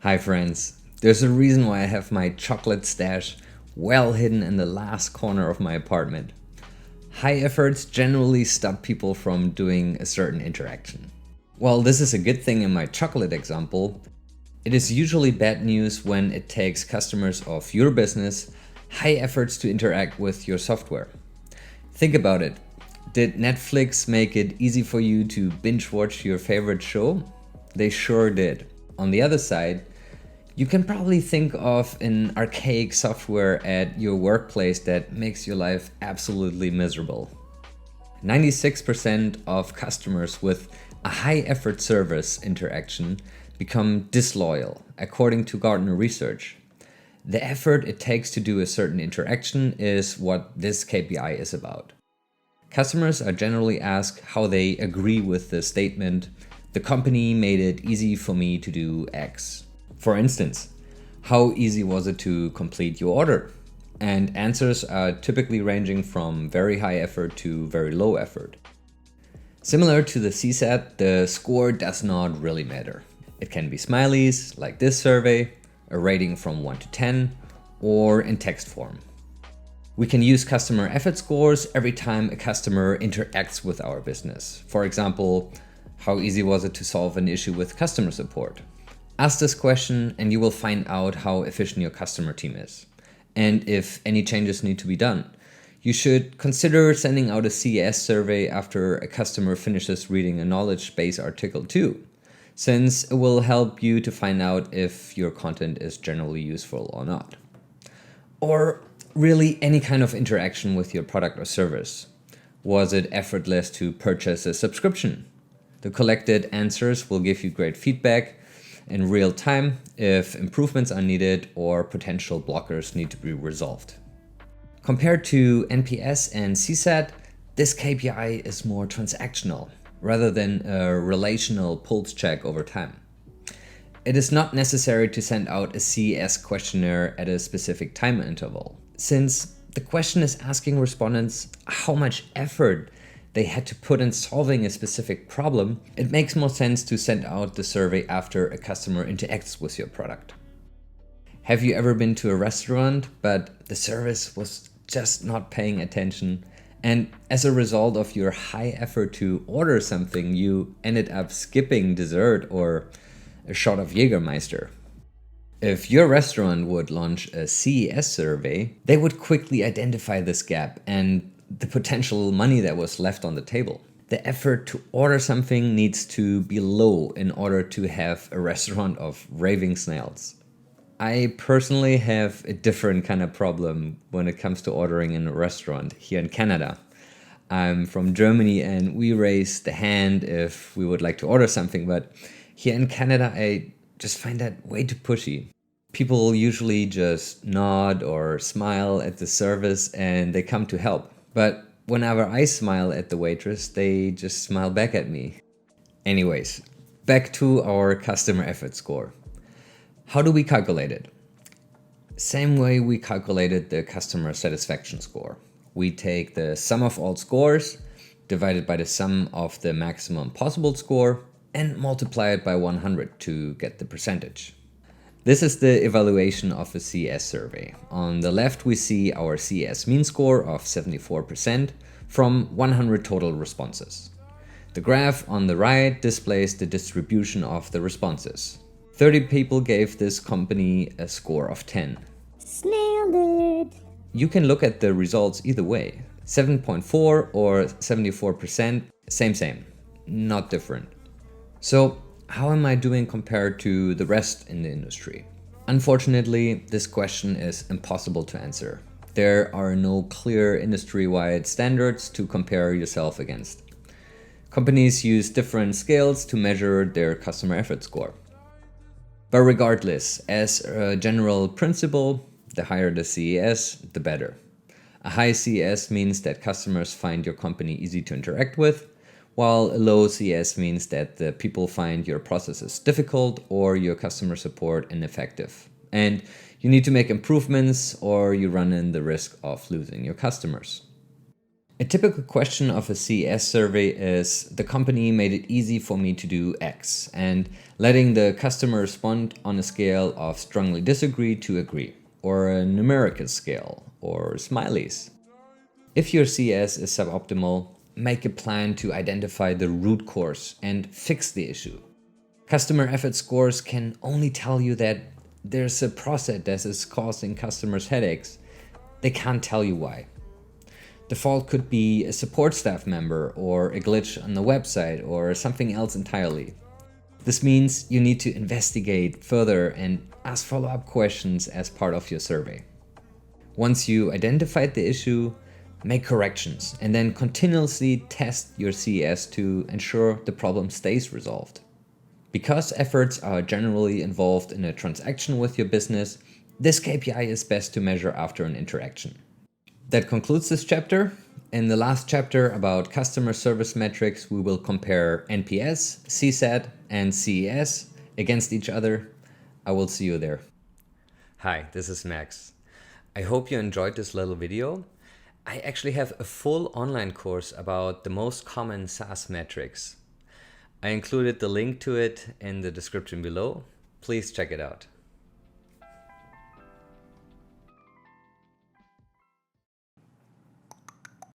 Hi friends, there's a reason why I have my chocolate stash well hidden in the last corner of my apartment. High efforts generally stop people from doing a certain interaction. While this is a good thing in my chocolate example, it is usually bad news when it takes customers of your business high efforts to interact with your software. Think about it. Did Netflix make it easy for you to binge watch your favorite show? They sure did. On the other side, you can probably think of an archaic software at your workplace that makes your life absolutely miserable. 96% of customers with a high effort service interaction become disloyal, according to Gartner research. The effort it takes to do a certain interaction is what this KPI is about. Customers are generally asked how they agree with the statement, "The company made it easy for me to do X." For instance, how easy was it to complete your order? And answers are typically ranging from very high effort to very low effort. Similar to the CSAT, the score does not really matter. It can be smileys, like this survey, a rating from 1 to 10, or in text form. We can use customer effort scores every time a customer interacts with our business. For example, how easy was it to solve an issue with customer support? Ask this question and you will find out how efficient your customer team is, and if any changes need to be done. You should consider sending out a CES survey after a customer finishes reading a knowledge base article too, since it will help you to find out if your content is generally useful or not. Or really any kind of interaction with your product or service. Was it effortless to purchase a subscription? The collected answers will give you great feedback in real time if improvements are needed or potential blockers need to be resolved. Compared to NPS and CSAT, this KPI is more transactional rather than a relational pulse check over time. It is not necessary to send out a CES questionnaire at a specific time interval, since the question is asking respondents how much effort they had to put in solving a specific problem. It makes more sense to send out the survey after a customer interacts with your product. Have you ever been to a restaurant, but the service was just not paying attention, and as a result of your high effort to order something, you ended up skipping dessert or a shot of Jägermeister? If your restaurant would launch a CES survey, they would quickly identify this gap and the potential money that was left on the table. The effort to order something needs to be low in order to have a restaurant of raving snails. I personally have a different kind of problem when it comes to ordering in a restaurant here in Canada. I'm from Germany and we raise the hand if we would like to order something, but here in Canada I just find that way too pushy. People usually just nod or smile at the service and they come to help. But whenever I smile at the waitress, they just smile back at me. Anyways, back to our customer effort score. How do we calculate it? Same way we calculated the customer satisfaction score. We take the sum of all scores, divided by the sum of the maximum possible score, and multiply it by 100 to get the percentage. This is the evaluation of a CES survey. On the left we see our CES mean score of 74% from 100 total responses. The graph on the right displays the distribution of the responses. 30 people gave this company a score of 10. Snailed it! You can look at the results either way. 7.4 or 74%, same, not different. So, how am I doing compared to the rest in the industry? Unfortunately, this question is impossible to answer. There are no clear industry-wide standards to compare yourself against. Companies use different scales to measure their customer effort score. But regardless, as a general principle, the higher the CES, the better. A high CES means that customers find your company easy to interact with, while a low CS means that the people find your processes difficult or your customer support ineffective. And you need to make improvements or you run in the risk of losing your customers. A typical question of a CES survey is, the company made it easy for me to do X, and letting the customer respond on a scale of strongly disagree to agree, or a numerical scale, or smileys. If your CES is suboptimal, make a plan to identify the root cause and fix the issue. Customer effort scores can only tell you that there's a process that is causing customers headaches. They can't tell you why. The fault could be a support staff member, or a glitch on the website, or something else entirely. This means you need to investigate further and ask follow-up questions as part of your survey. Once you identified the issue, make corrections and then continuously test your CES to ensure the problem stays resolved. Because efforts are generally involved in a transaction with your business, this KPI is best to measure after an interaction. That concludes this chapter. In the last chapter about customer service metrics, we will compare NPS, CSAT, and CES against each other. I will see you there. Hi, this is Max. I hope you enjoyed this little video. I actually have a full online course about the most common SaaS metrics. I included the link to it in the description below. Please check it out.